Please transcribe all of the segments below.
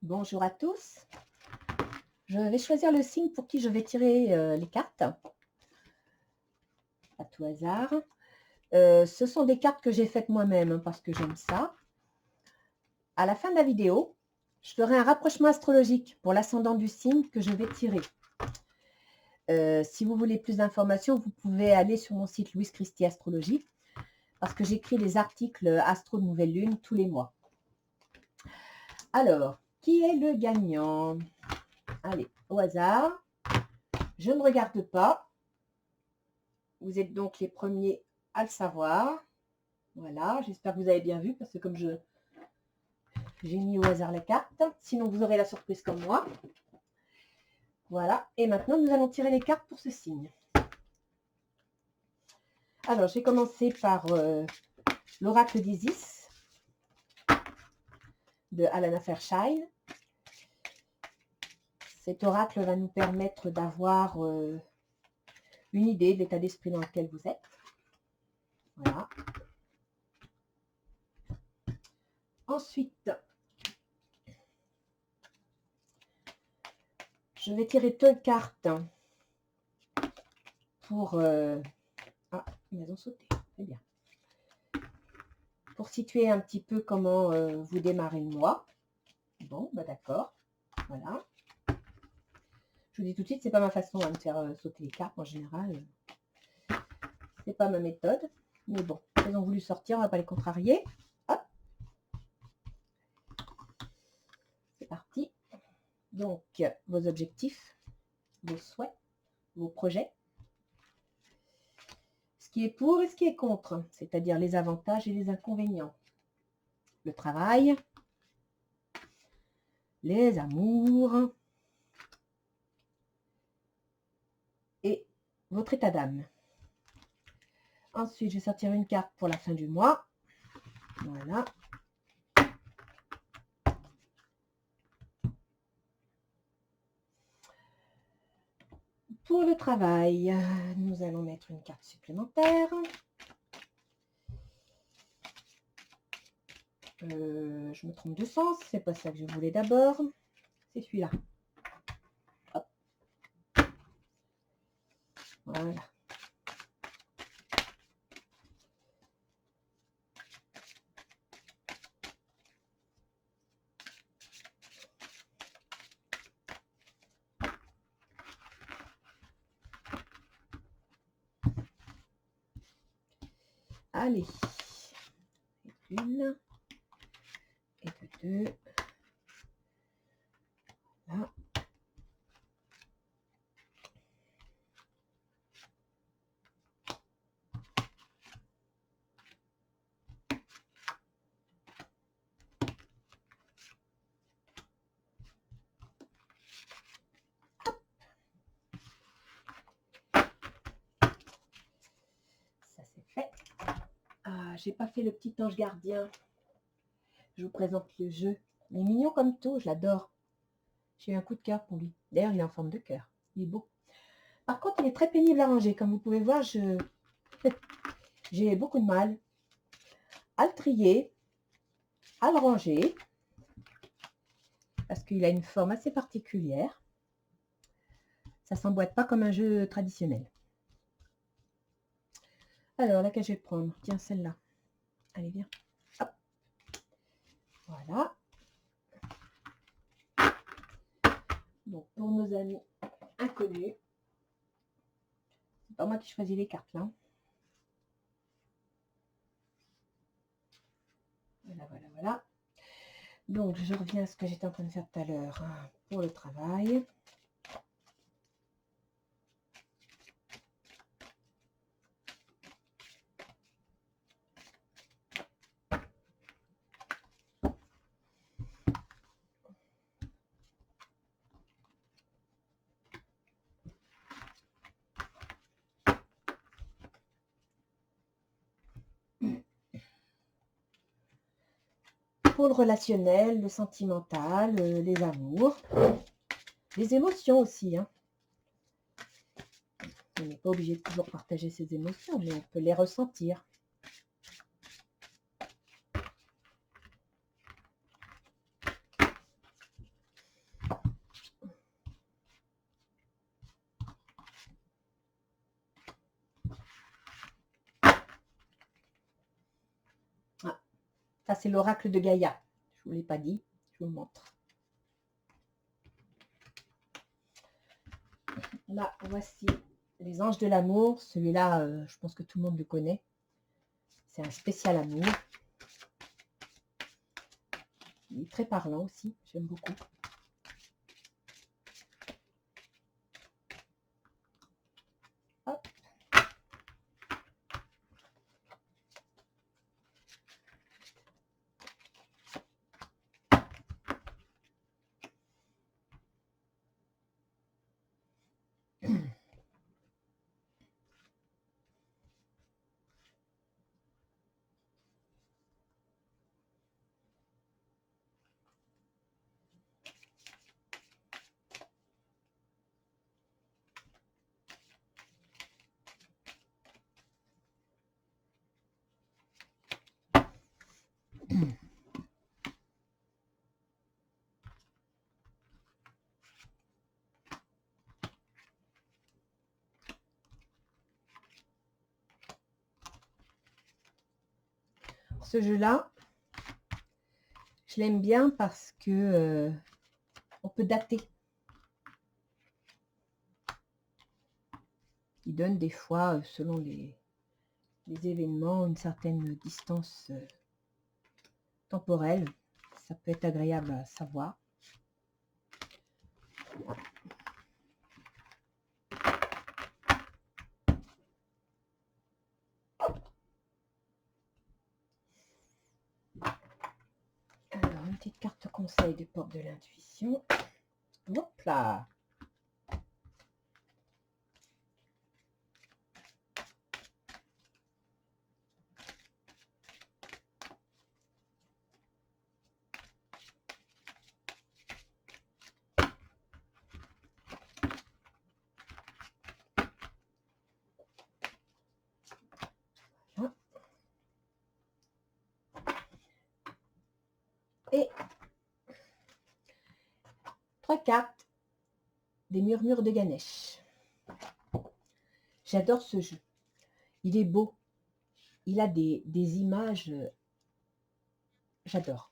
Bonjour à tous. Je vais choisir le signe pour qui je vais tirer les cartes, à tout hasard. Ce sont des cartes que j'ai faites moi-même parce que j'aime ça. À la fin de la vidéo, je ferai un rapprochement astrologique pour l'ascendant du signe que je vais tirer. Si vous voulez plus d'informations, vous pouvez aller sur mon site Louise Christie Astrologie parce que j'écris des articles astro de nouvelle lune tous les mois. Alors, qui est le gagnant? Allez, au hasard. Je ne regarde pas. Vous êtes donc les premiers à le savoir. Voilà, j'espère que vous avez bien vu parce que comme j'ai mis au hasard la carte, sinon vous aurez la surprise comme moi. Voilà, et maintenant nous allons tirer les cartes pour ce signe. Alors, je vais commencer par l'oracle d'Isis de Alana Fairchild. Cet oracle va nous permettre d'avoir une idée de l'état d'esprit dans lequel vous êtes. Voilà. Ensuite, je vais tirer 2 cartes pour... Ah, ils ont sauté, très bien. Pour situer un petit peu comment vous démarrez le mois. Bon, bah d'accord. Voilà. Je vous dis tout de suite, c'est pas ma façon de faire sauter les cartes en général. C'est pas ma méthode. Mais bon, elles ont voulu sortir, on va pas les contrarier. Hop. C'est parti. Donc, vos objectifs, vos souhaits, vos projets. Ce qui est pour et ce qui est contre, c'est-à-dire les avantages et les inconvénients. Le travail, les amours et votre état d'âme. Ensuite, je vais sortir une carte pour la fin du mois. Voilà. Pour le travail, nous allons mettre une carte supplémentaire. Je me trompe de sens, c'est pas ça que je voulais d'abord. C'est celui-là. Hop. Voilà. Allez. Une. Et deux. Là. Ça c'est fait. Ah, j'ai pas fait le petit ange gardien. Je vous présente le jeu. Il est mignon comme tout, je l'adore. J'ai eu un coup de cœur pour lui. D'ailleurs, il est en forme de cœur. Il est beau. Par contre, il est très pénible à ranger. Comme vous pouvez voir, j'ai beaucoup de mal à le trier, à le ranger, parce qu'il a une forme assez particulière. Ça ne s'emboîte pas comme un jeu traditionnel. Alors, laquelle je vais prendre? Tiens, celle-là. Allez, viens. Hop. Voilà. Donc, pour nos amis inconnus, c'est pas moi qui choisis les cartes, là. Voilà, voilà, voilà. Donc, je reviens à ce que j'étais en train de faire tout à l'heure pour le travail. Pour le relationnel, le sentimental, les amours, les émotions aussi. Hein. On n'est pas obligé de toujours partager ses émotions, mais on peut les ressentir. Ça, c'est l'oracle de Gaïa. Je ne vous l'ai pas dit, je vous le montre. Là, voici les anges de l'amour. Celui-là, je pense que tout le monde le connaît. C'est un spécial amour. Il est très parlant aussi, j'aime beaucoup. Hop. Ce jeu-là, je l'aime bien parce que on peut dater. Il donne des fois, selon les événements, une certaine distance temporelle. Ça peut être agréable à savoir. Alors, une petite carte conseil des portes de l'intuition. Hop là! Et 3 cartes des murmures de Ganesh. J'adore ce jeu. Il est beau. Il a des images. J'adore.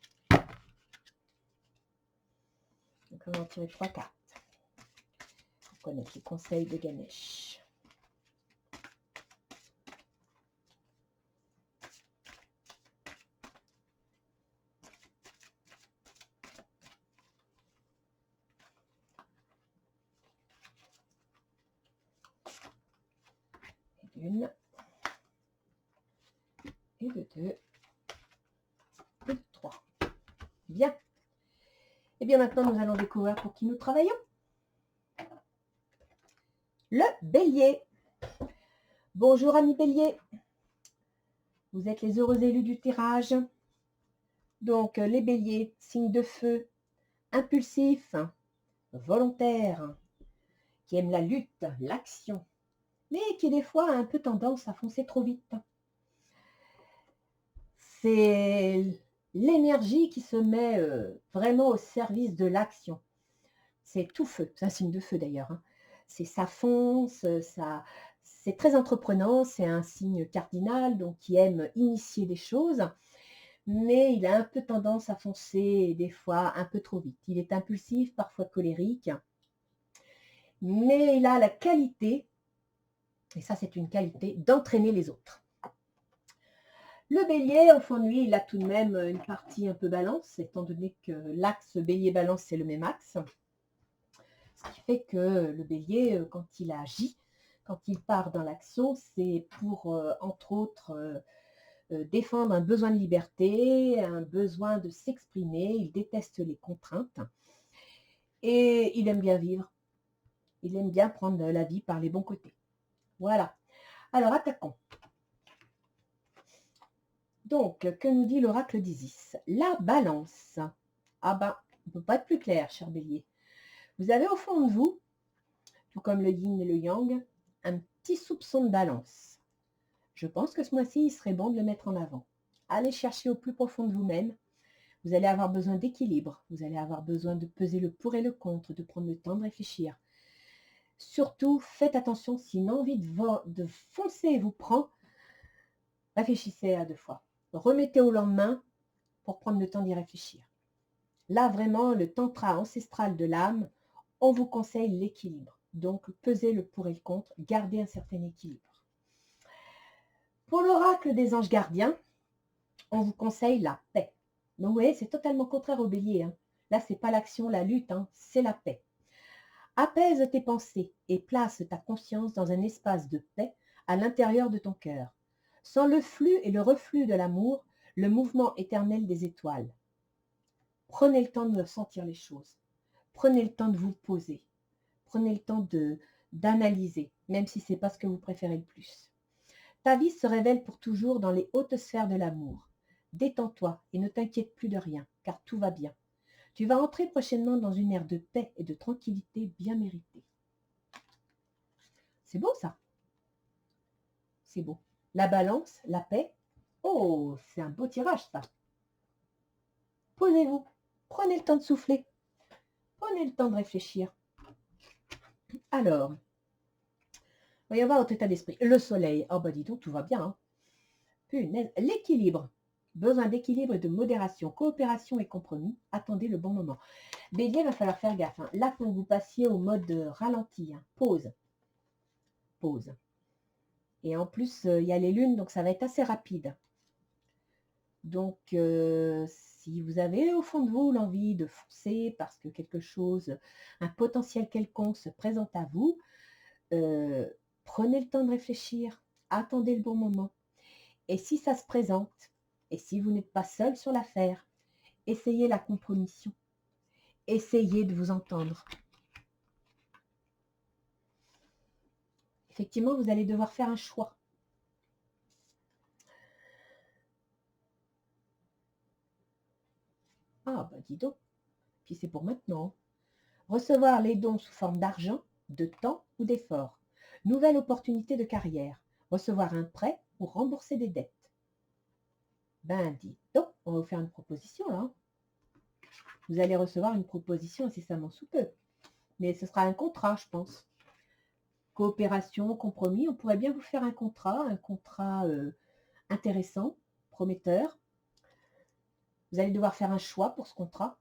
Donc, on va en tirer 3 cartes. Pour connaître les conseils de Ganesh. Une. Et de 2. Et de 3. Bien. Et bien maintenant, nous allons découvrir pour qui nous travaillons. Le bélier. Bonjour amis bélier. Vous êtes les heureux élus du tirage. Donc les béliers, signe de feu, impulsif, volontaire, qui aime la lutte, l'action, mais qui des fois a un peu tendance à foncer trop vite. C'est l'énergie qui se met vraiment au service de l'action. C'est tout feu, c'est un signe de feu d'ailleurs. C'est ça fonce, c'est très entreprenant, c'est un signe cardinal, donc qui aime initier des choses, mais il a un peu tendance à foncer des fois un peu trop vite. Il est impulsif, parfois colérique, mais il a la qualité, et ça c'est une qualité, d'entraîner les autres. Le bélier, au fond de lui, il a tout de même une partie un peu balance, étant donné que l'axe bélier-balance, c'est le même axe. Ce qui fait que le bélier, quand il agit, quand il part dans l'action, c'est pour, entre autres, défendre un besoin de liberté, un besoin de s'exprimer. Il déteste les contraintes et il aime bien vivre. Il aime bien prendre la vie par les bons côtés. Voilà. Alors, attaquons. Donc, que nous dit l'oracle d'Isis? La balance. Ah ben, on ne peut pas être plus clair, cher bélier. Vous avez au fond de vous, tout comme le yin et le yang, un petit soupçon de balance. Je pense que ce mois-ci, il serait bon de le mettre en avant. Allez chercher au plus profond de vous-même. Vous allez avoir besoin d'équilibre. Vous allez avoir besoin de peser le pour et le contre, de prendre le temps de réfléchir. Surtout, faites attention, si une envie de foncer vous prend, réfléchissez à 2 fois. Remettez au lendemain pour prendre le temps d'y réfléchir. Là, vraiment, le tantra ancestral de l'âme, on vous conseille l'équilibre. Donc, pesez le pour et le contre, gardez un certain équilibre. Pour l'oracle des anges gardiens, on vous conseille la paix. Donc, vous voyez, c'est totalement contraire au bélier. Hein. Là, ce n'est pas l'action, la lutte, hein, c'est la paix. Apaise tes pensées et place ta conscience dans un espace de paix à l'intérieur de ton cœur. Sans le flux et le reflux de l'amour, le mouvement éternel des étoiles. Prenez le temps de ressentir les choses. Prenez le temps de vous poser. Prenez le temps d'analyser, même si ce n'est pas ce que vous préférez le plus. Ta vie se révèle pour toujours dans les hautes sphères de l'amour. Détends-toi et ne t'inquiète plus de rien, car tout va bien. Tu vas entrer prochainement dans une ère de paix et de tranquillité bien méritée. C'est beau ça. C'est beau. La balance, la paix. Oh, c'est un beau tirage ça. Posez-vous. Prenez le temps de souffler. Prenez le temps de réfléchir. Alors, il va y avoir votre état d'esprit. Le soleil. Oh bah dis donc, tout va bien. Hein. Punaise. L'équilibre. Besoin d'équilibre et de modération, coopération et compromis. Attendez le bon moment. Bélier, il va falloir faire gaffe. Hein. Là, faut que vous passiez au mode ralenti. Hein. Pause. Pause. Et en plus, il y a les lunes, donc ça va être assez rapide. Donc, si vous avez au fond de vous l'envie de foncer parce que quelque chose, un potentiel quelconque se présente à vous, prenez le temps de réfléchir. Attendez le bon moment. Et si ça se présente, et si vous n'êtes pas seul sur l'affaire, essayez la compromission. Essayez de vous entendre. Effectivement, vous allez devoir faire un choix. Ah, bah dis donc. Puis c'est pour maintenant. Recevoir les dons sous forme d'argent, de temps ou d'effort. Nouvelle opportunité de carrière. Recevoir un prêt ou rembourser des dettes. Ben dis donc, on va vous faire une proposition là. Vous allez recevoir une proposition incessamment sous peu. Mais ce sera un contrat, je pense. Coopération, compromis, on pourrait bien vous faire un contrat intéressant, prometteur. Vous allez devoir faire un choix pour ce contrat.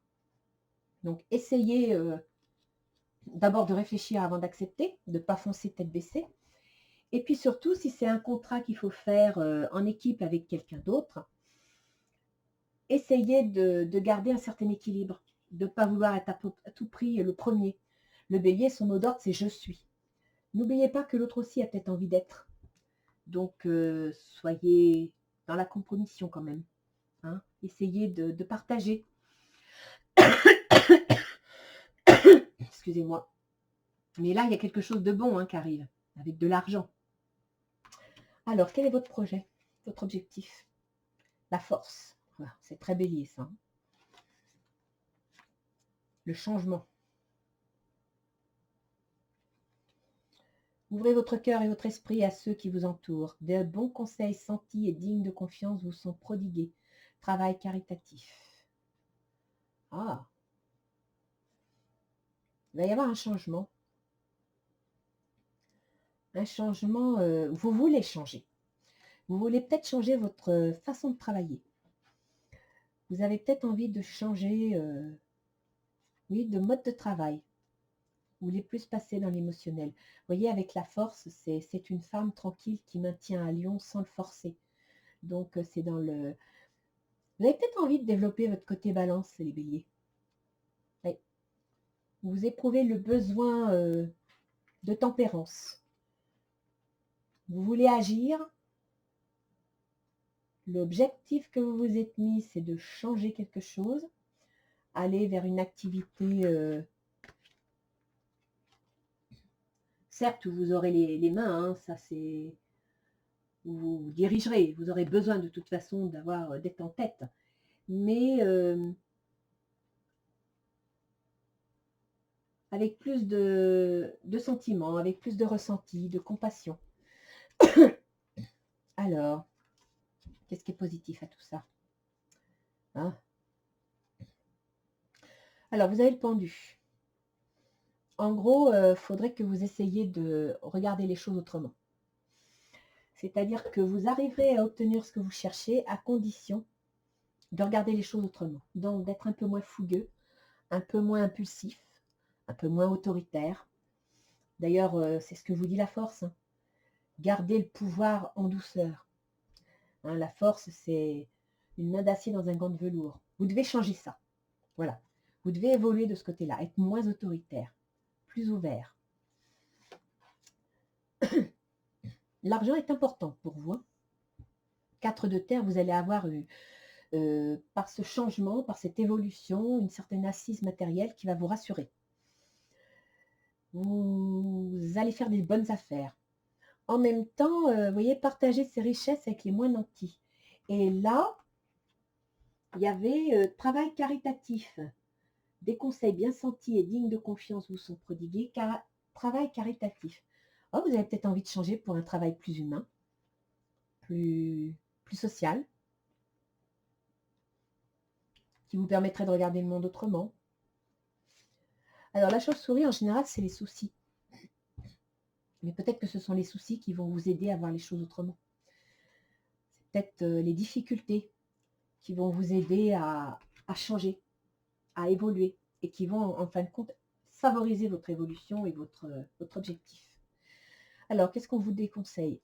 Donc, essayez d'abord de réfléchir avant d'accepter, de ne pas foncer tête baissée. Et puis surtout, si c'est un contrat qu'il faut faire en équipe avec quelqu'un d'autre, essayez de garder un certain équilibre, de ne pas vouloir être à tout prix le premier. Le bélier, son mot d'ordre, c'est « je suis ». N'oubliez pas que l'autre aussi a peut-être envie d'être. Donc, soyez dans la compromission quand même. Hein. Essayez de partager. Excusez-moi. Mais là, il y a quelque chose de bon qui arrive, avec de l'argent. Alors, quel est votre projet, votre objectif? La force. Voilà, c'est très bélier, ça. Hein. Le changement. Ouvrez votre cœur et votre esprit à ceux qui vous entourent. De bons conseils sentis et dignes de confiance vous sont prodigués. Travail caritatif. Ah. Il va y avoir un changement. Un changement, vous voulez changer. Vous voulez peut-être changer votre façon de travailler. Vous avez peut-être envie de changer oui, de mode de travail. Vous voulez plus passer dans l'émotionnel. Vous voyez, avec la force, c'est une femme tranquille qui maintient un lion sans le forcer. Donc, c'est dans le... Vous avez peut-être envie de développer votre côté balance, les béliers. Oui. Vous éprouvez le besoin de tempérance. Vous voulez agir. L'objectif que vous vous êtes mis, c'est de changer quelque chose, aller vers une activité... Certes, vous aurez les mains, ça c'est... Vous dirigerez, vous aurez besoin de toute façon d'être en tête. Mais avec plus de sentiments, avec plus de ressenti, de compassion. Alors, qu'est-ce qui est positif à tout ça? Hein? Alors, vous avez le pendu. En gros, il faudrait que vous essayiez de regarder les choses autrement. C'est-à-dire que vous arriverez à obtenir ce que vous cherchez à condition de regarder les choses autrement, donc d'être un peu moins fougueux, un peu moins impulsif, un peu moins autoritaire. D'ailleurs, c'est ce que vous dit la force, hein. Gardez le pouvoir en douceur. Hein, la force, c'est une main d'acier dans un gant de velours. Vous devez changer ça. Voilà. Vous devez évoluer de ce côté-là, être moins autoritaire, plus ouvert. L'argent est important pour vous. 4 de terre, vous allez avoir par ce changement, par cette évolution, une certaine assise matérielle qui va vous rassurer. Vous allez faire des bonnes affaires. En même temps, vous voyez, partager ses richesses avec les moins nantis. Et là, il y avait travail caritatif. Des conseils bien sentis et dignes de confiance vous sont prodigués, car travail caritatif. Oh, vous avez peut-être envie de changer pour un travail plus humain, plus social, qui vous permettrait de regarder le monde autrement. Alors, la chauve-souris, en général, c'est les soucis. Mais peut-être que ce sont les soucis qui vont vous aider à voir les choses autrement. C'est peut-être les difficultés qui vont vous aider à changer, à évoluer, et qui vont, en fin de compte, favoriser votre évolution et votre objectif. Alors, qu'est-ce qu'on vous déconseille?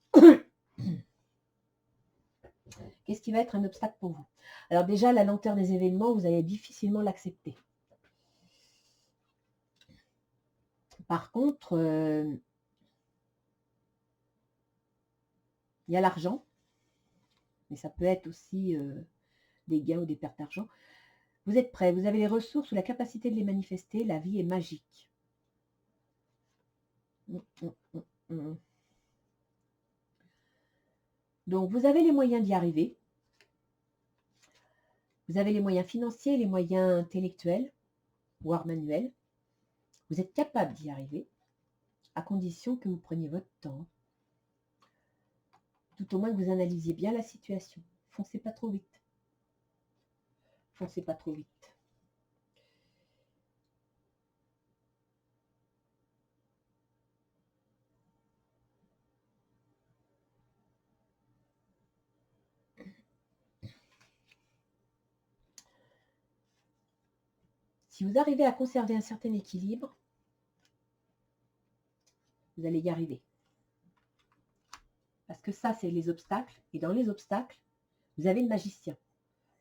Qu'est-ce qui va être un obstacle pour vous? Alors déjà, la lenteur des événements, vous allez difficilement l'accepter. Par contre, il y a l'argent, mais ça peut être aussi des gains ou des pertes d'argent. Vous êtes prêts, vous avez les ressources ou la capacité de les manifester, la vie est magique. Donc, vous avez les moyens d'y arriver. Vous avez les moyens financiers, les moyens intellectuels, voire manuels. Vous êtes capable d'y arriver, à condition que vous preniez votre temps. Tout au moins que vous analysiez bien la situation. Foncez pas trop vite. Foncez pas trop vite. Si vous arrivez à conserver un certain équilibre, vous allez y arriver. Parce que ça, c'est les obstacles. Et dans les obstacles, vous avez le magicien.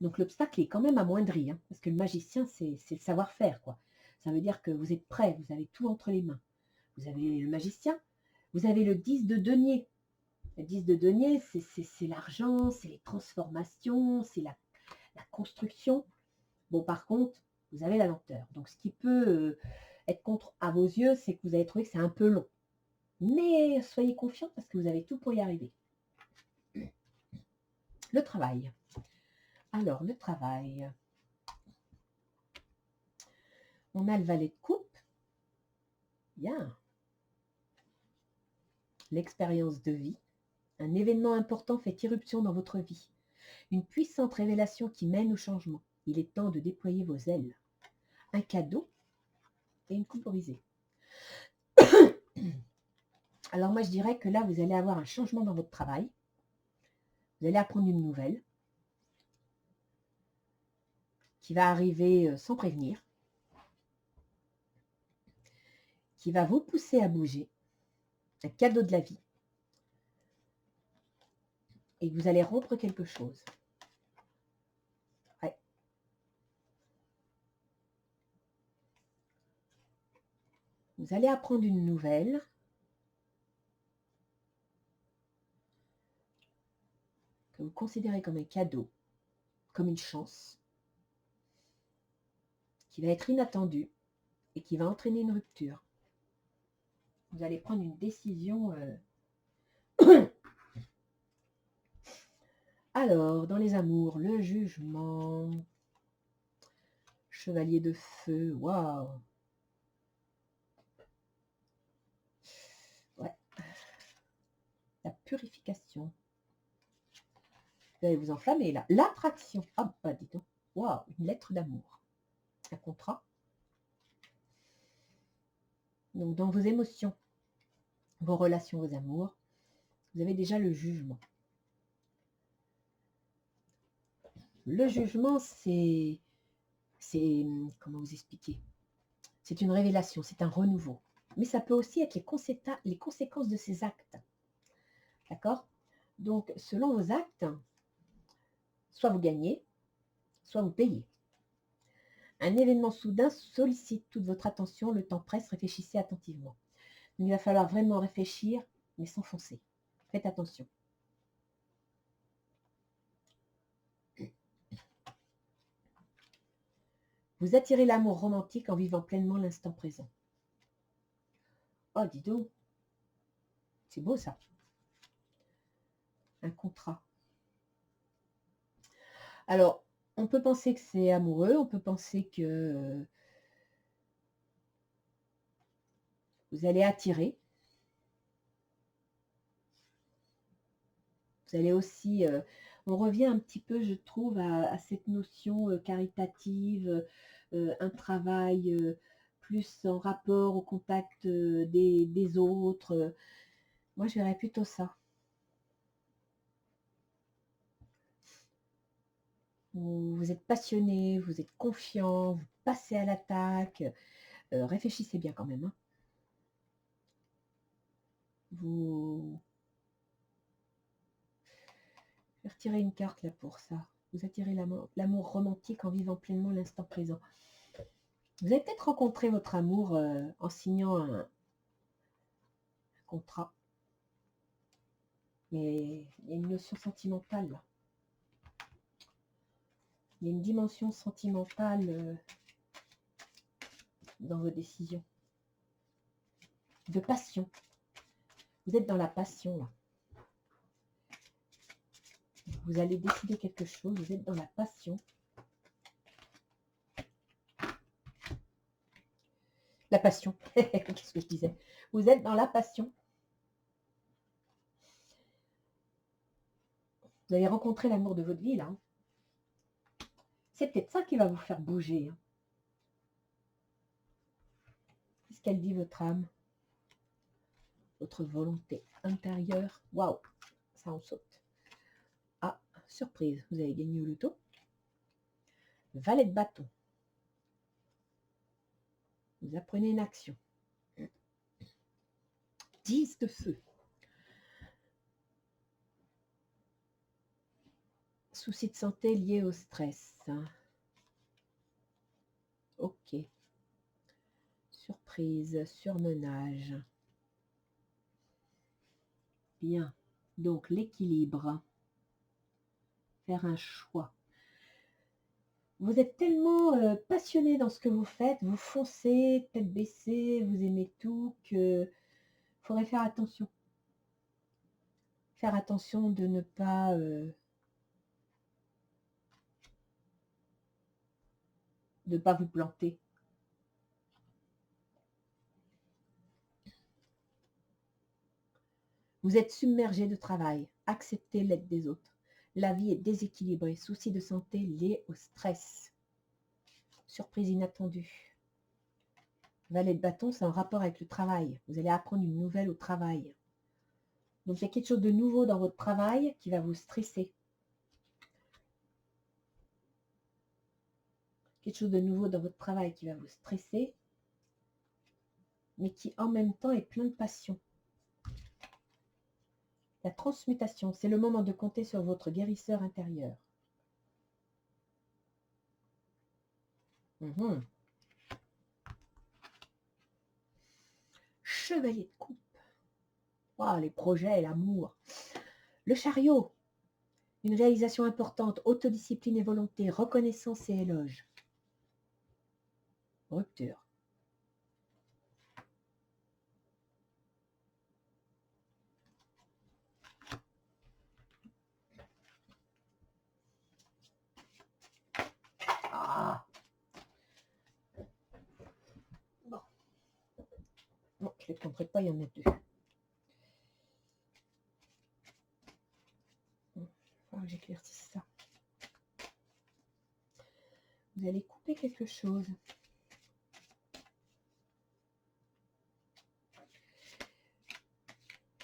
Donc l'obstacle est quand même amoindri. Hein, parce que le magicien, c'est le savoir-faire, quoi. Ça veut dire que vous êtes prêt, vous avez tout entre les mains. Vous avez le magicien, vous avez le 10 de denier. Le 10 de denier, c'est l'argent, c'est les transformations, c'est la construction. Bon, par contre, vous avez la lenteur. Donc, ce qui peut être contre à vos yeux, c'est que vous allez trouver que c'est un peu long. Mais soyez confiants parce que vous avez tout pour y arriver. Le travail. Alors, le travail. On a le valet de coupe. Bien. L'expérience de vie. Un événement important fait irruption dans votre vie. Une puissante révélation qui mène au changement. Il est temps de déployer vos ailes. Un cadeau et une coupe brisée. Alors moi, je dirais que là, vous allez avoir un changement dans votre travail. Vous allez apprendre une nouvelle qui va arriver sans prévenir, qui va vous pousser à bouger, un cadeau de la vie, et vous allez rompre quelque chose. Ouais. Vous allez apprendre une nouvelle que vous considérez comme un cadeau, comme une chance, qui va être inattendue et qui va entraîner une rupture. Vous allez prendre une décision. Alors, dans les amours, le jugement, chevalier de feu, waouh. Ouais. La purification. Vous allez vous enflammer là. L'attraction. Ah bah dis donc. Waouh, une lettre d'amour. Un contrat. Donc dans vos émotions, vos relations, vos amours, vous avez déjà le jugement. Le jugement, comment vous expliquer? C'est une révélation, c'est un renouveau. Mais ça peut aussi être les conséquences de ces actes. D'accord? Donc, selon vos actes, soit vous gagnez, soit vous payez. Un événement soudain sollicite toute votre attention, le temps presse, réfléchissez attentivement. Donc, il va falloir vraiment réfléchir, mais sans foncer. Faites attention. Vous attirez l'amour romantique en vivant pleinement l'instant présent. Oh, dis donc, c'est beau ça. Un contrat. Alors, on peut penser que c'est amoureux, on peut penser que vous allez attirer. Vous allez aussi, on revient un petit peu, je trouve, à cette notion caritative, un travail plus en rapport au contact des autres. Moi, je verrais plutôt ça. Vous êtes passionné, vous êtes confiant, vous passez à l'attaque. Réfléchissez bien quand même, hein. Vous Je vais retirer une carte là pour ça. Vous attirez l'amour romantique en vivant pleinement l'instant présent. Vous avez peut-être rencontré votre amour en signant un contrat. Mais il y a une notion sentimentale là. Il y a une dimension sentimentale dans vos décisions. De passion. Vous êtes dans la passion là. Vous allez décider quelque chose, vous êtes dans la passion. La passion. Qu'est-ce que je disais? Vous êtes dans la passion. Vous allez rencontrer l'amour de votre vie là. C'est peut-être ça qui va vous faire bouger. Hein. Qu'est-ce qu'elle dit, votre âme? Votre volonté intérieure. Waouh, ça en saute. Ah, surprise, vous avez gagné au loto. Valet de bâton. Vous apprenez une action. 10 de feu. Soucis de santé liés au stress. Ok. Surprise, surmenage. Bien. Donc, l'équilibre. Faire un choix. Vous êtes tellement passionné dans ce que vous faites, vous foncez, tête baissée, vous aimez tout, que faudrait faire attention. Faire attention de ne pas vous planter. Vous êtes submergé de travail. Acceptez l'aide des autres. La vie est déséquilibrée. Soucis de santé liés au stress. Surprise inattendue. Valet de bâton, c'est en rapport avec le travail. Vous allez apprendre une nouvelle au travail. Donc, il y a quelque chose de nouveau dans votre travail qui va vous stresser. Quelque chose de nouveau dans votre travail qui va vous stresser, mais qui en même temps est plein de passion. La transmutation, c'est le moment de compter sur votre guérisseur intérieur. Chevalier de coupe. Wow, les projets, l'amour. Le chariot. Une réalisation importante, autodiscipline et volonté, reconnaissance et éloge. Rupture. Ah. Bon. Non, je ne les compterai pas, il y en a deux. Il faut que j'éclaircisse ça. Vous allez couper quelque chose.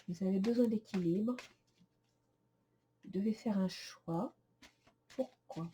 Vous avez besoin d'équilibre. Vous devez faire un choix. Pourquoi?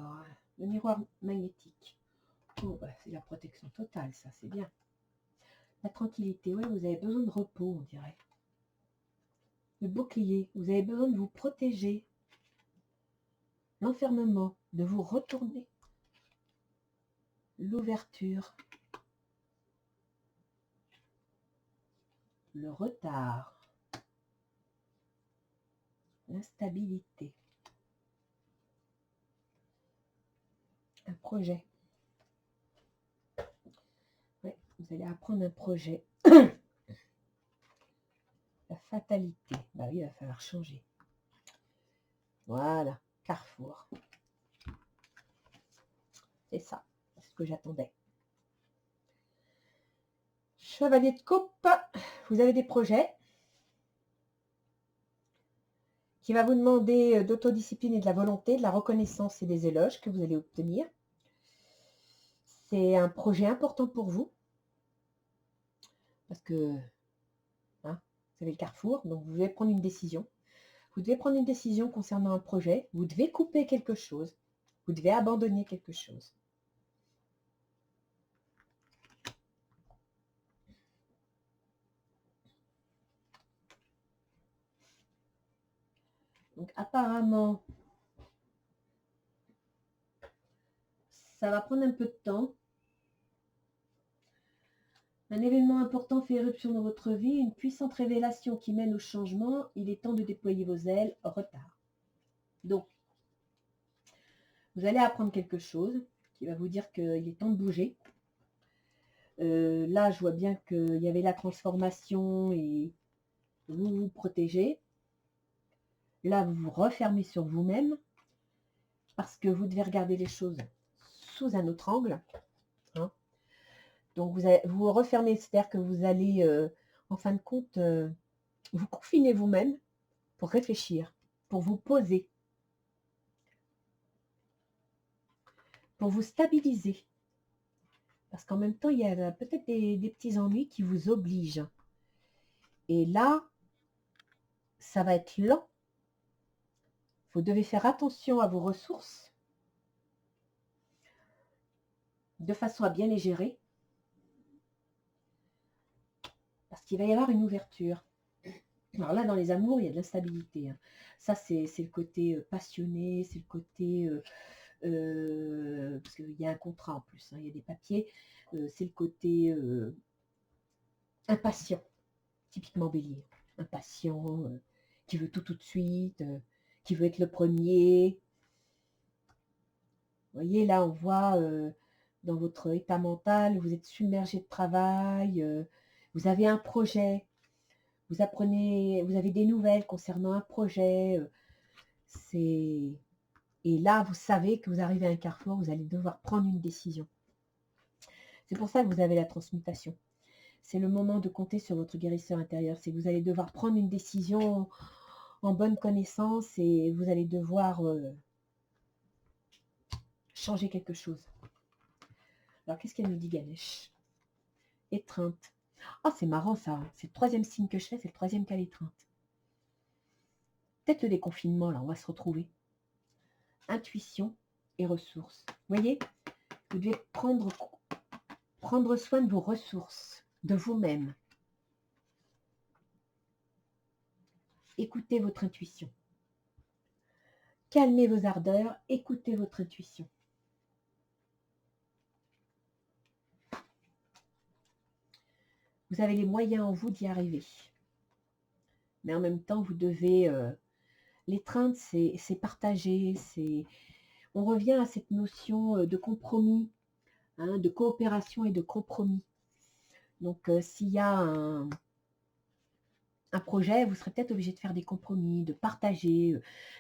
Alors, le miroir magnétique. Oh, bah, c'est la protection totale, ça, c'est bien. La tranquillité, oui, vous avez besoin de repos, on dirait. Le bouclier, vous avez besoin de vous protéger. L'enfermement, de vous retourner. L'ouverture. Le retard. L'instabilité. Un projet. Ouais, vous allez apprendre un projet. La fatalité. Bah oui, il va falloir changer. Voilà, carrefour. C'est ça, c'est ce que j'attendais. Chevalier de coupe, vous avez des projets qui va vous demander d'autodiscipline et de la volonté, de la reconnaissance et des éloges que vous allez obtenir. C'est un projet important pour vous parce que hein, vous avez le carrefour, donc vous devez prendre une décision. Vous devez prendre une décision concernant un projet. Vous devez couper quelque chose. Vous devez abandonner quelque chose. Donc apparemment, ça va prendre un peu de temps. Un événement important fait éruption dans votre vie, une puissante révélation qui mène au changement. Il est temps de déployer vos ailes. Retard. Donc, vous allez apprendre quelque chose qui va vous dire qu'il est temps de bouger. Là, je vois bien qu'il y avait la transformation et vous vous protégez. Là, vous vous refermez sur vous-même parce que vous devez regarder les choses sous un autre angle. Hein. Donc, vous vous refermez, c'est-à-dire que vous allez, en fin de compte, vous confinez vous-même pour réfléchir, pour vous poser, pour vous stabiliser. Parce qu'en même temps, il y a peut-être des petits ennuis qui vous obligent. Et là, ça va être lent. Vous devez faire attention à vos ressources de façon à bien les gérer. Parce qu'il va y avoir une ouverture. Alors là, dans les amours, il y a de l'instabilité. Hein. Ça, c'est le côté passionné, c'est le côté... parce qu'il y a un contrat en plus, hein, il y a des papiers. C'est le côté impatient, typiquement bélier. Impatient, qui veut tout de suite, qui veut être le premier. Vous voyez, là, on voit dans votre état mental, vous êtes submergé de travail, vous avez un projet, vous apprenez, vous avez des nouvelles concernant un projet. Et là, vous savez que vous arrivez à un carrefour, vous allez devoir prendre une décision. C'est pour ça que vous avez la transmutation. C'est le moment de compter sur votre guérisseur intérieur. C'est que vous allez devoir prendre une décision en bonne connaissance et vous allez devoir changer quelque chose. Alors, qu'est-ce qu'elle nous dit, Ganesh? Étreinte. Ah, c'est marrant ça. C'est le troisième signe que je fais, c'est le troisième cas l'étreinte. Peut-être le déconfinement, là, on va se retrouver. Intuition et ressources. Vous voyez, vous devez prendre soin de vos ressources, de vous-même. Écoutez votre intuition. Calmez vos ardeurs, écoutez votre intuition. Vous avez les moyens en vous d'y arriver. Mais en même temps, vous devez... l'étreinte, c'est partager, on revient à cette notion de compromis, hein, de coopération et de compromis. Donc, s'il y a un projet, vous serez peut-être obligé de faire des compromis, de partager,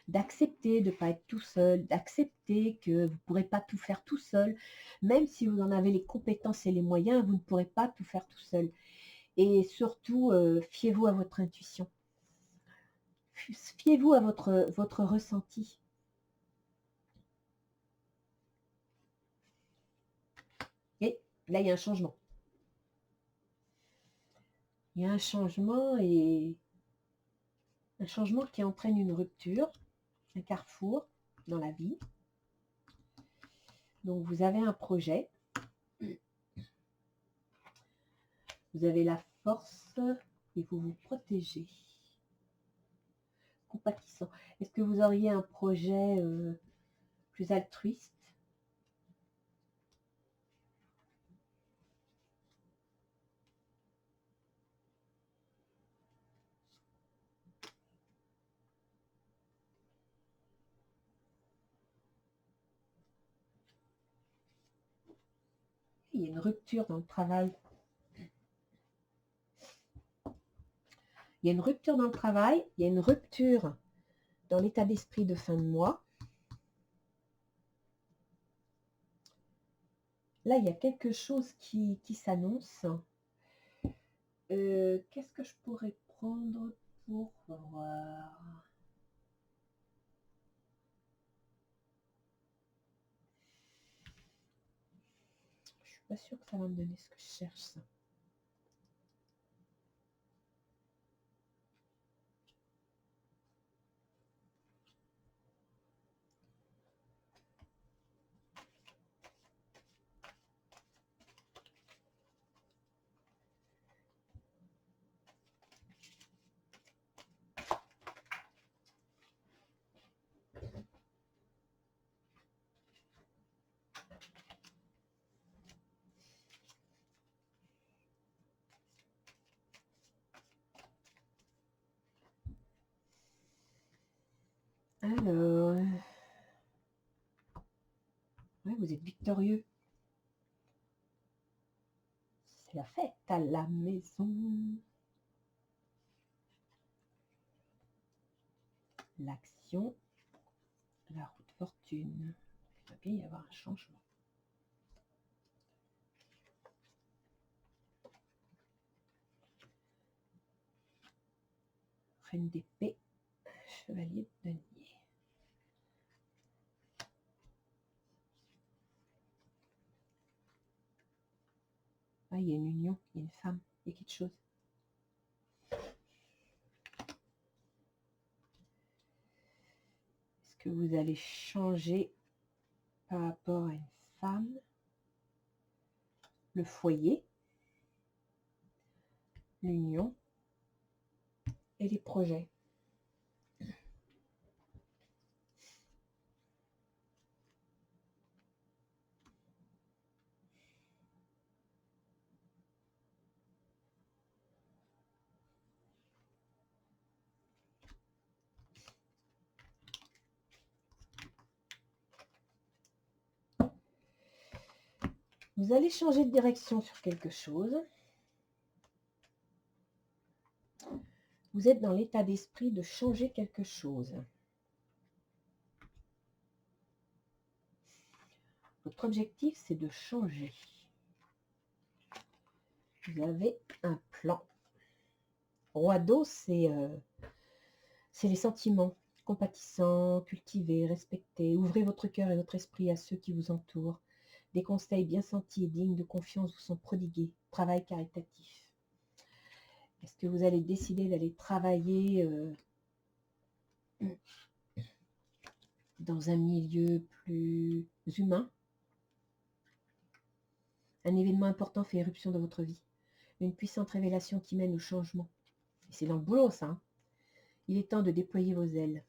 d'accepter de ne pas être tout seul, d'accepter que vous ne pourrez pas tout faire tout seul. Même si vous en avez les compétences et les moyens, vous ne pourrez pas tout faire tout seul. Et surtout, fiez-vous à votre intuition. Fiez-vous à votre ressenti. Et là, il y a un changement. Il y a un changement et qui entraîne une rupture, un carrefour dans la vie. Donc, vous avez un projet. Vous avez la force et vous vous protégez. Compatissant. Est-ce que vous auriez un projet plus altruiste? Il y a une rupture dans le travail. Il y a une rupture dans le travail, il y a une rupture dans l'état d'esprit de fin de mois. Là, il y a quelque chose qui s'annonce. Qu'est-ce que je pourrais prendre pour voir? Je suis pas sûre que ça va me donner ce que je cherche, ça. Alors, ouais, vous êtes victorieux. C'est la fête à la maison. L'action, la roue de fortune. Il va bien y avoir un changement. Reine d'épée, chevalier de denier. Ah, il y a une union, il y a une femme, il y a quelque chose. Est-ce que vous allez changer par rapport à une femme? Le foyer, l'union et les projets. Vous allez changer de direction sur quelque chose. Vous êtes dans l'état d'esprit de changer quelque chose. Votre objectif, c'est de changer. Vous avez un plan. Roi d'eau, c'est les sentiments. Compatissants, cultivés, respectés. Ouvrez votre cœur et votre esprit à ceux qui vous entourent. Des conseils bien sentis et dignes de confiance vous sont prodigués. Travail caritatif. Est-ce que vous allez décider d'aller travailler dans un milieu plus humain? Un événement important fait éruption dans votre vie. Une puissante révélation qui mène au changement. Et c'est dans le boulot, ça. Hein. Il est temps de déployer vos ailes.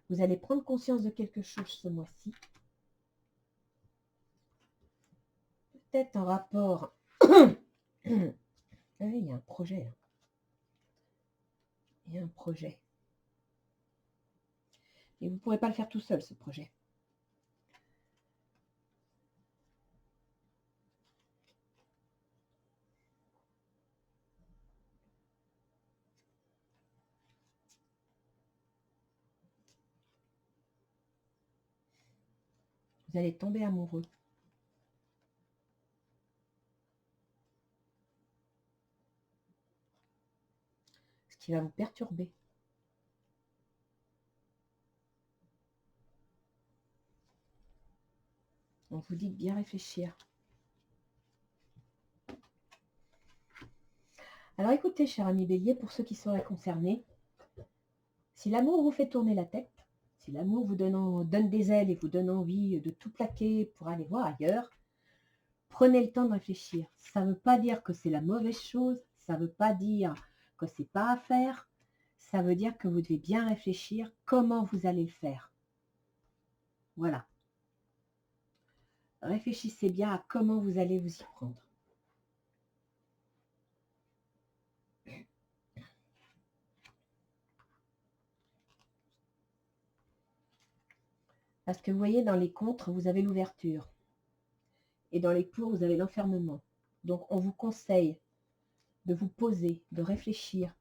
Vous allez prendre conscience de quelque chose ce mois-ci. Peut-être en rapport... Ah oui, il y a un projet. Il y a un projet. Et vous ne pourrez pas le faire tout seul, ce projet. Vous allez tomber amoureux. Ce qui va vous perturber. On vous dit de bien réfléchir. Alors écoutez, cher ami Bélier, pour ceux qui seraient concernés, si l'amour vous fait tourner la tête, Si l'amour vous donne des ailes et vous donne envie de tout plaquer pour aller voir ailleurs, prenez le temps de réfléchir. Ça ne veut pas dire que c'est la mauvaise chose, ça ne veut pas dire que c'est pas à faire, ça veut dire que vous devez bien réfléchir comment vous allez le faire. Voilà. Réfléchissez bien à comment vous allez vous y prendre. Parce que vous voyez, dans les contre, vous avez l'ouverture. Et dans les pour, vous avez l'enfermement. Donc, on vous conseille de vous poser, de réfléchir,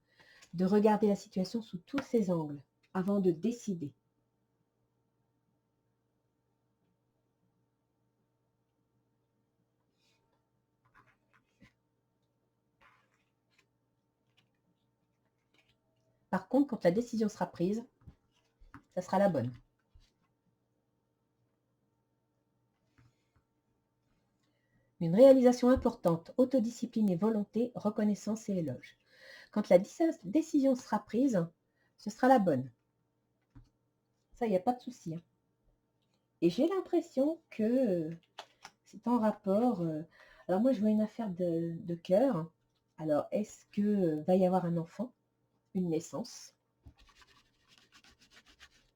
de regarder la situation sous tous ses angles avant de décider. Par contre, quand la décision sera prise, ça sera la bonne. Une réalisation importante, autodiscipline et volonté, reconnaissance et éloge. Quand la décision sera prise, ce sera la bonne. Ça, il n'y a pas de souci. Et j'ai l'impression que c'est en rapport... alors moi, je vois une affaire de cœur. Alors, est-ce que va y avoir un enfant, une naissance?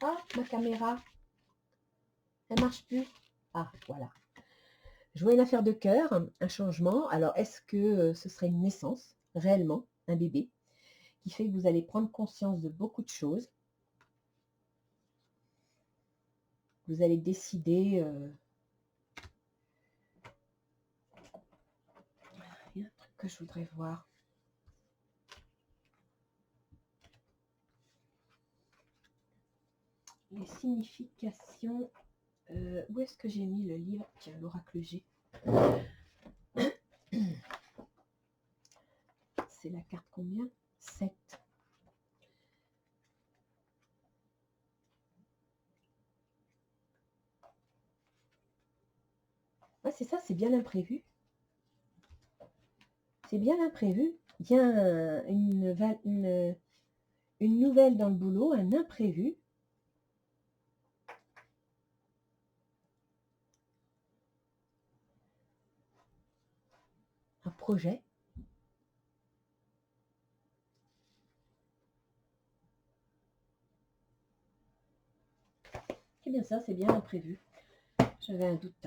Ah, ma caméra, elle marche plus. Ah, voilà. Je vois une affaire de cœur, un changement. Alors, est-ce que ce serait une naissance, réellement, un bébé, qui fait que vous allez prendre conscience de beaucoup de choses? Vous allez décider... Il y a un truc que je voudrais voir. Les significations... où est-ce que j'ai mis le livre? Tiens, l'oracle G. C'est la carte combien? 7. Ah, c'est ça, c'est bien l'imprévu. C'est bien l'imprévu. Il y a une nouvelle dans le boulot, un imprévu. Un projet. C'est bien ça, c'est bien imprévu. J'avais un doute.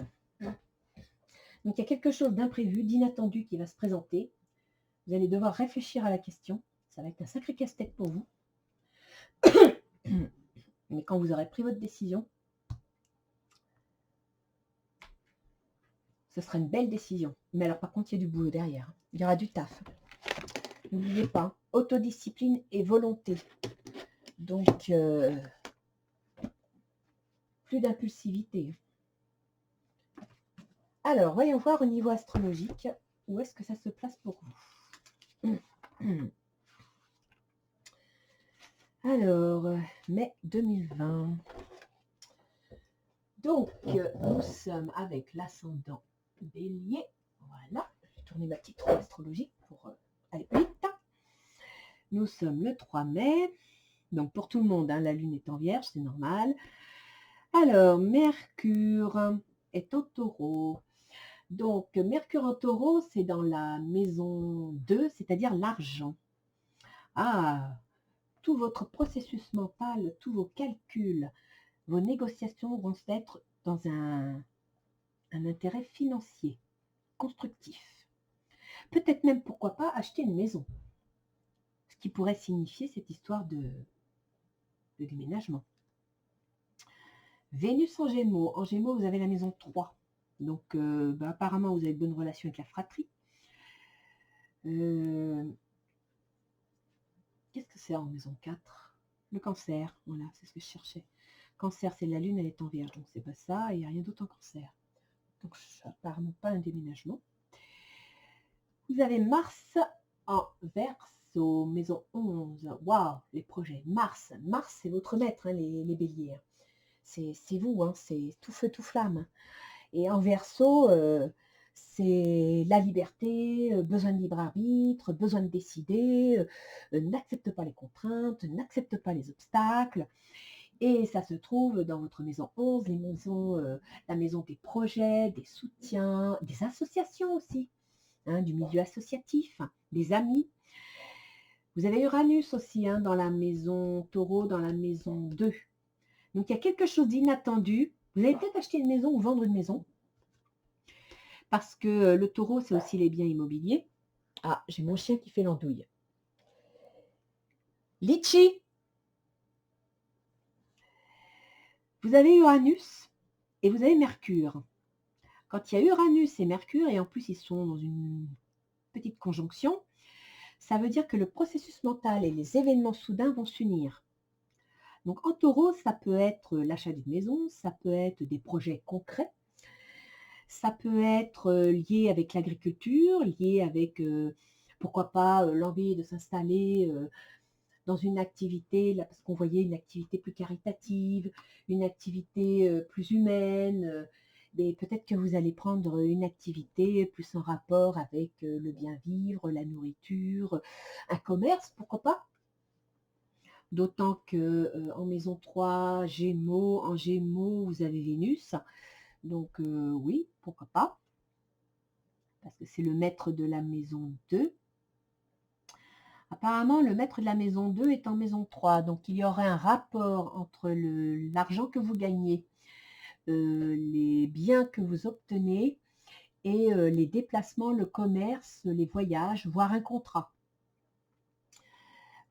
Donc il y a quelque chose d'imprévu, d'inattendu qui va se présenter. Vous allez devoir réfléchir à la question. Ça va être un sacré casse-tête pour vous. Mais quand vous aurez pris votre décision, ce sera une belle décision. Mais alors par contre, il y a du boulot derrière. Il y aura du taf. N'oubliez pas, autodiscipline et volonté. Donc, plus d'impulsivité. Alors, voyons voir au niveau astrologique, où est-ce que ça se place pour vous. Alors, mai 2020. Donc, nous sommes avec l'ascendant Bélier. Voilà, je vais tourner ma petite roue astrologique pour aller plus vite. Nous sommes le 3 mai. Donc, pour tout le monde, la lune est en vierge, c'est normal. Alors, Mercure est en taureau. Donc, Mercure en taureau, c'est dans la maison 2, c'est-à-dire l'argent. Ah, tout votre processus mental, tous vos calculs, vos négociations vont être dans un intérêt financier, constructif. Peut-être même, pourquoi pas, acheter une maison. Ce qui pourrait signifier cette histoire de déménagement. Vénus en Gémeaux. En Gémeaux, vous avez la maison 3. Donc, apparemment, vous avez de bonnes relations avec la fratrie. Qu'est-ce que c'est en maison 4? Le cancer. Voilà, c'est ce que je cherchais. Cancer, c'est la lune, elle est en vierge. Donc, c'est pas ça. Et il n'y a rien d'autre en cancer. Donc, apparemment, pas un déménagement. Vous avez Mars en Verseau, maison 11. Waouh, les projets. Mars, c'est votre maître, les béliers. C'est vous, c'est tout feu, tout flamme. Et en Verseau, c'est la liberté, besoin de libre arbitre, besoin de décider, n'accepte pas les contraintes, n'accepte pas les obstacles. Et ça se trouve dans votre maison 11, la maison des projets, des soutiens, des associations aussi, hein, du milieu associatif, des amis. Vous avez Uranus aussi, hein, dans la maison Taureau, dans la maison 2. Donc il y a quelque chose d'inattendu. Vous allez peut-être acheter une maison ou vendre une maison. Parce que le Taureau, c'est aussi les biens immobiliers. Ah, j'ai mon chien qui fait l'andouille. Litchi, vous avez Uranus et vous avez Mercure. Quand il y a Uranus et Mercure, et en plus ils sont dans une petite conjonction, ça veut dire que le processus mental et les événements soudains vont s'unir. Donc en Taureau, ça peut être l'achat d'une maison, ça peut être des projets concrets, ça peut être lié avec l'agriculture, lié avec, pourquoi pas, l'envie de s'installer dans une activité, là, parce qu'on voyait une activité plus caritative, une activité plus humaine. Mais peut-être que vous allez prendre une activité plus en rapport avec le bien vivre, la nourriture, un commerce, pourquoi pas. D'autant que en maison 3, Gémeaux, en Gémeaux, vous avez Vénus. Donc oui, pourquoi pas. Parce que c'est le maître de la maison 2. Apparemment, le maître de la maison 2 est en maison 3. Donc il y aurait un rapport entre l'argent que vous gagnez, les biens que vous obtenez et les déplacements, le commerce, les voyages, voire un contrat.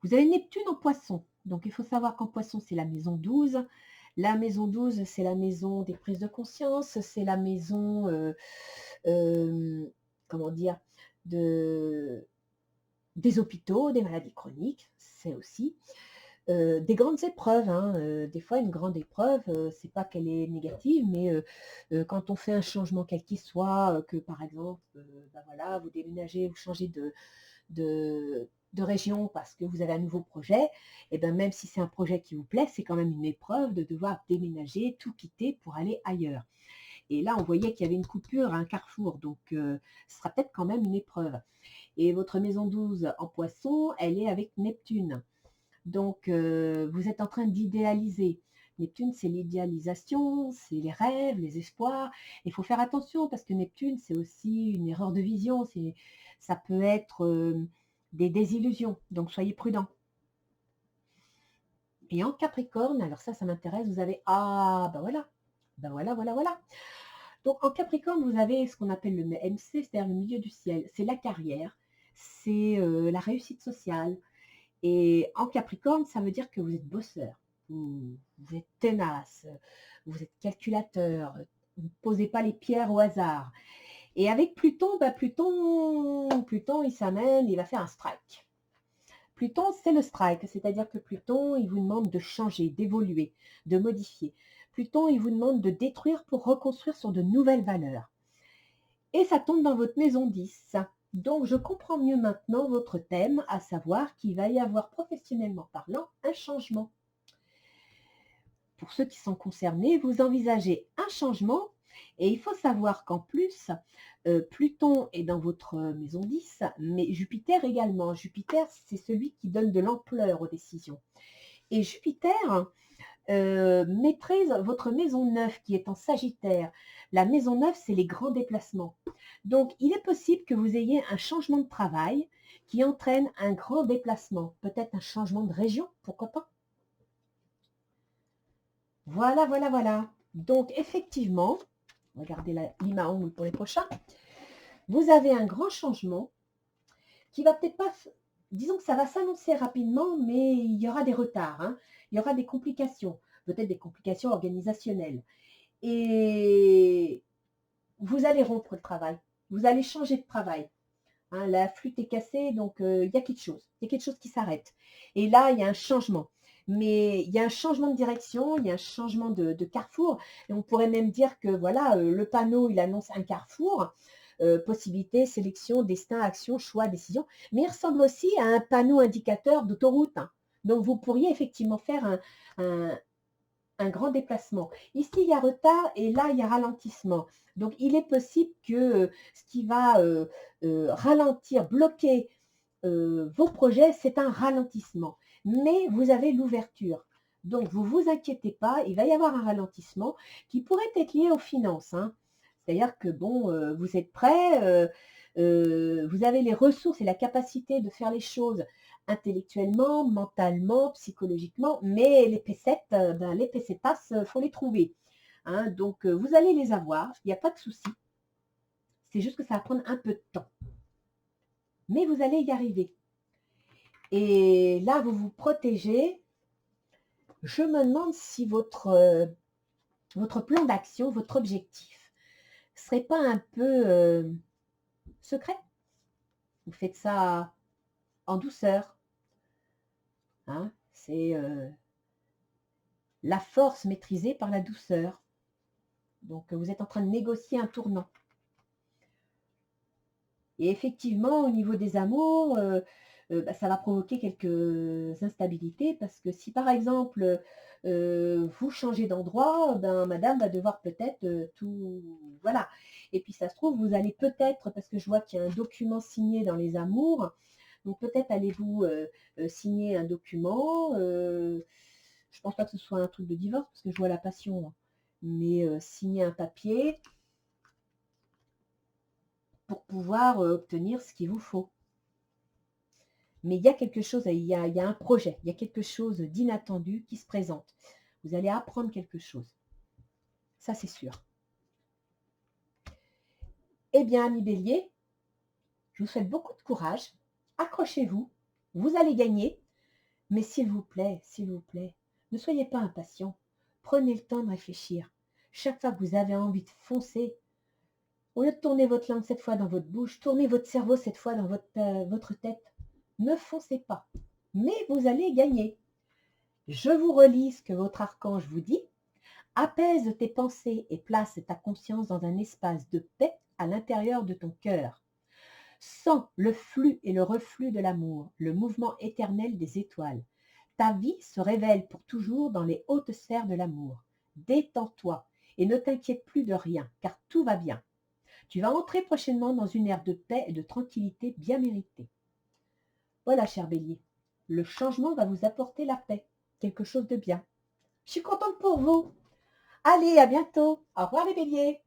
Vous avez Neptune en poisson. Donc il faut savoir qu'en poisson, c'est la maison 12. La maison 12, c'est la maison des prises de conscience, c'est la maison, comment dire, des hôpitaux, des maladies chroniques, c'est aussi. Des grandes épreuves, hein, des fois une grande épreuve, c'est pas qu'elle est négative, mais quand on fait un changement quel qu'il soit, que par exemple, ben voilà, vous déménagez, vous changez de région parce que vous avez un nouveau projet, et ben même si c'est un projet qui vous plaît, c'est quand même une épreuve de devoir déménager, tout quitter pour aller ailleurs. Et là, on voyait qu'il y avait une coupure, un carrefour, donc ce sera peut-être quand même une épreuve. Et votre maison 12 en poisson, elle est avec Neptune. Donc, vous êtes en train d'idéaliser. Neptune, c'est l'idéalisation, c'est les rêves, les espoirs. Il faut faire attention parce que Neptune, c'est aussi une erreur de vision. Ça peut être des désillusions. Donc, soyez prudents. Et en Capricorne, alors ça m'intéresse, vous avez... Ah, ben voilà. Ben voilà, voilà, voilà. Donc, en Capricorne, vous avez ce qu'on appelle le MC, c'est-à-dire le milieu du ciel. C'est la carrière, c'est la réussite sociale. Et en Capricorne, ça veut dire que vous êtes bosseur, vous êtes tenace, vous êtes calculateur, vous ne posez pas les pierres au hasard. Et avec Pluton, Pluton, il s'amène, il va faire un strike. Pluton, c'est le strike, c'est-à-dire que Pluton, il vous demande de changer, d'évoluer, de modifier. Pluton, il vous demande de détruire pour reconstruire sur de nouvelles valeurs. Et ça tombe dans votre maison 10. Donc, je comprends mieux maintenant votre thème, à savoir qu'il va y avoir, professionnellement parlant, un changement. Pour ceux qui sont concernés, vous envisagez un changement et il faut savoir qu'en plus, Pluton est dans votre maison 10, mais Jupiter également. Jupiter, c'est celui qui donne de l'ampleur aux décisions. Et Jupiter maîtrise votre maison 9 qui est en Sagittaire. La maison 9, c'est les grands déplacements. Donc, il est possible que vous ayez un changement de travail qui entraîne un grand déplacement. Peut-être un changement de région, pourquoi pas. Voilà, voilà, voilà. Donc, effectivement, regardez l'Imaon pour les prochains. Vous avez un grand changement qui va peut-être pas... Disons que ça va s'annoncer rapidement, mais il y aura des retards. Hein. Il y aura des complications, peut-être des complications organisationnelles. Et vous allez rompre le travail. Vous allez changer de travail. Hein, la flûte est cassée, donc il y a quelque chose. Il y a quelque chose qui s'arrête. Et là, il y a un changement. Mais il y a un changement de direction, il y a un changement de carrefour. Et on pourrait même dire que voilà, le panneau, il annonce un carrefour. Possibilité, sélection, destin, action, choix, décision. Mais il ressemble aussi à un panneau indicateur d'autoroute. Hein. Donc, vous pourriez effectivement faire un grand déplacement. Ici, il y a retard et là, il y a ralentissement. Donc, il est possible que ce qui va ralentir, bloquer vos projets, c'est un ralentissement. Mais vous avez l'ouverture. Donc, vous vous inquiétez pas, il va y avoir un ralentissement qui pourrait être lié aux finances, hein. C'est-à-dire que bon, vous êtes prêts, vous avez les ressources et la capacité de faire les choses intellectuellement, mentalement, psychologiquement, mais les pécettes, ben, les pesetas, faut les trouver, hein. Donc, vous allez les avoir, il n'y a pas de souci. C'est juste que ça va prendre un peu de temps. Mais vous allez y arriver. Et là, vous vous protégez. Je me demande si votre plan d'action, votre objectif, serait pas un peu secret. Vous faites ça en douceur, hein. C'est la force maîtrisée par la douceur. Donc, vous êtes en train de négocier un tournant. Et effectivement, au niveau des amours, bah, ça va provoquer quelques instabilités parce que si, par exemple, vous changez d'endroit, ben, madame va devoir peut-être, tout voilà. Et puis ça se trouve, vous allez peut-être parce que je vois qu'il y a un document signé dans les amours, donc peut-être allez-vous, signer un document, je pense pas que ce soit un truc de divorce parce que je vois la passion, hein, mais signer un papier pour pouvoir, obtenir ce qu'il vous faut. Mais il y a quelque chose, il y a un projet, il y a quelque chose d'inattendu qui se présente. Vous allez apprendre quelque chose. Ça, c'est sûr. Eh bien, ami Bélier, je vous souhaite beaucoup de courage. Accrochez-vous. Vous allez gagner. Mais s'il vous plaît, ne soyez pas impatient. Prenez le temps de réfléchir. Chaque fois que vous avez envie de foncer, au lieu de tourner votre langue cette fois dans votre bouche, tournez votre cerveau cette fois dans votre tête. Ne foncez pas. Mais vous allez gagner. Je vous relis ce que votre archange vous dit. Apaise tes pensées et place ta conscience dans un espace de paix à l'intérieur de ton cœur. Sens le flux et le reflux de l'amour, le mouvement éternel des étoiles. Ta vie se révèle pour toujours dans les hautes sphères de l'amour. Détends-toi et ne t'inquiète plus de rien, car tout va bien. Tu vas entrer prochainement dans une ère de paix et de tranquillité bien méritée. Voilà, cher Bélier, le changement va vous apporter la paix, quelque chose de bien. Je suis contente pour vous. Allez, à bientôt. Au revoir les béliers.